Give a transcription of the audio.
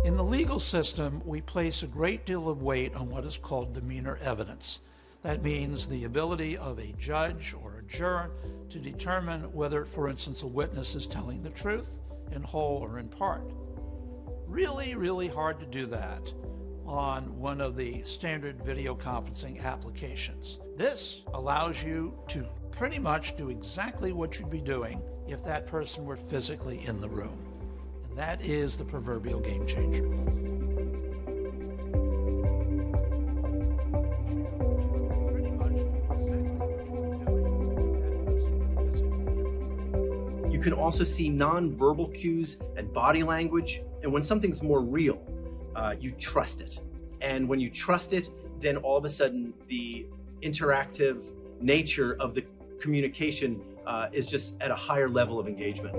In the legal system, we place a great deal of weight on what is called demeanor evidence. That means the ability of a judge or a juror to determine whether, for instance, a witness is telling the truth in whole or in part. Really, really hard to do that on one of the standard video conferencing applications. This allows you to pretty much do exactly what you'd be doing if that person were physically in the room. And that is the proverbial game changer. You can also see non-verbal cues and body language. And when something's more real, you trust it. And when you trust it, then all of a sudden the interactive nature of the communication is just at a higher level of engagement.